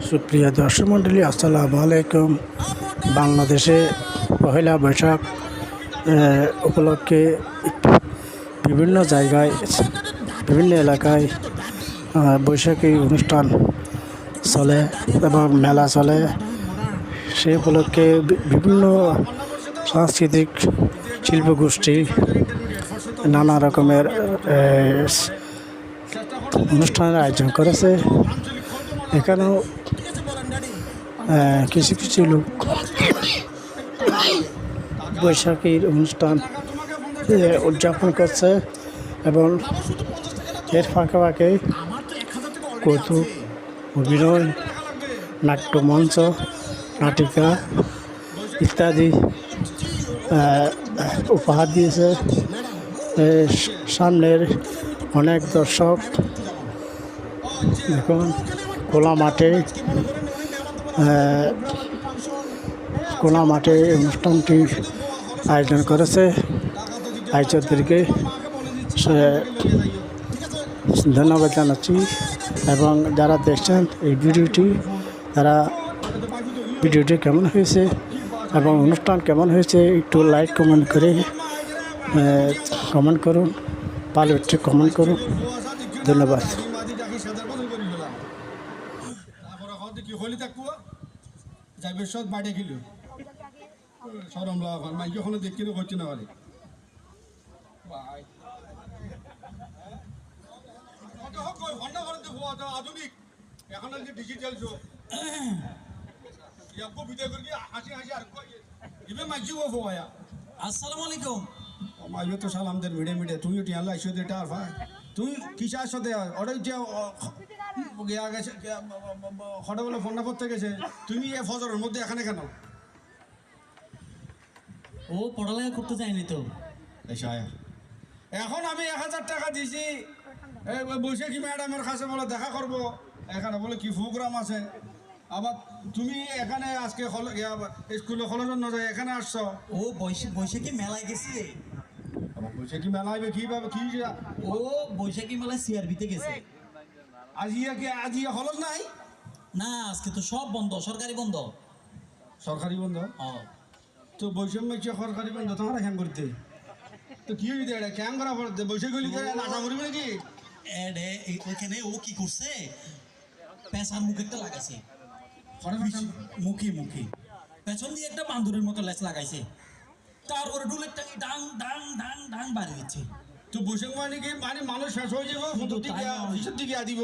সুপ্রিয় দর্শক মণ্ডলী, আসসালামু আলাইকুম। বাংলাদেশে পহেলা বৈশাখ উপলক্ষে বিভিন্ন জায়গায়, বিভিন্ন এলাকায় বৈশাখী অনুষ্ঠান চলে এবং মেলা চলে। সেই উপলক্ষে বিভিন্ন সাংস্কৃতিক শিল্পগোষ্ঠী নানা রকমের অনুষ্ঠানের আয়োজন করেছে। এখানেও কিছু কিছু লোক বৈশাখীর অনুষ্ঠান উদযাপন করছে এবং এর ফাঁকে ফাঁকে কৌতুক, অভিনয়, নাট্যমঞ্চ, নাটিকা ইত্যাদি উপহার দিয়েছে। সামনের অনেক দর্শক দেখুন খোলা মাঠে অনুষ্ঠানটি আয়োজন করেছে। আয়োজকদেরকে ধন্যবাদ জানাচ্ছি এবং যারা দেখছেন এই ভিডিওটি কেমন হয়েছে এবং অনুষ্ঠান কেমন হয়েছে একটু লাইক কমেন্ট করুন, ভালো একটু কমেন্ট করুন। ধন্যবাদ। সব বাড়ে গেল সরম লাগা মাইকে ওখানে দেখতে করছে না পারে আধুনিক এখন যে ডিজিটাল শো বিদায় করি হাসি হাসি আর ইবে মাইকি ও ফোয়া আসসালামু আলাইকুম। মাইবে তো সালামদের মিডে তুই টিয়াল আইসো দে টার ভাই তুই কিসা আসো দে ওটাই যে গিয়া গেছে হঠাৎ বলে ফোনটা করতে গেছে তুমি এ ফজরের মধ্যে এখানে কেন? ও পড়ালেখা করতে চাইনি তো। এখন আমি 1000 টাকা দিছি বৈশাখী ম্যাডামের কাছে বলে দেখা করবো, এখানে বলে কি প্রোগ্রাম আছে। আবার তুমি এখানে আজকে স্কুলে কলেজ না যায় এখানে আসছো। ও বৈশাখী মেলায় গেছে। বৈশাখী মেলা হইবে কিভাবে কি? ও বৈশাখী মেলায় সিআরবিতে গেছে। আজিয়া কলেজ নাই? না, আজকে তো সব বন্ধ, সরকারি বন্ধ। সরকারি বন্ধ? তো বৈষম্য সরকারি বন্ধ তোমার হ্যাং করতে তো কি হইতে এটা ক্যাং করা পড়তে বৈশাখী হইলে আশা করবে নাকি? ওইখানে ও কি করছে, পেঁচার মুখে তো লাগাইছে, মুখে পেছন দিয়ে একটা বান্দরের মতো লেজ লাগাইছে, তারপরে ডুলের টাকি ডাং ডাং ডাং ডাং বাড়ি দিচ্ছে। তো বৈশাখ মানে কি মানে মানুষ শেষ হয়ে যাবো দিকে দিব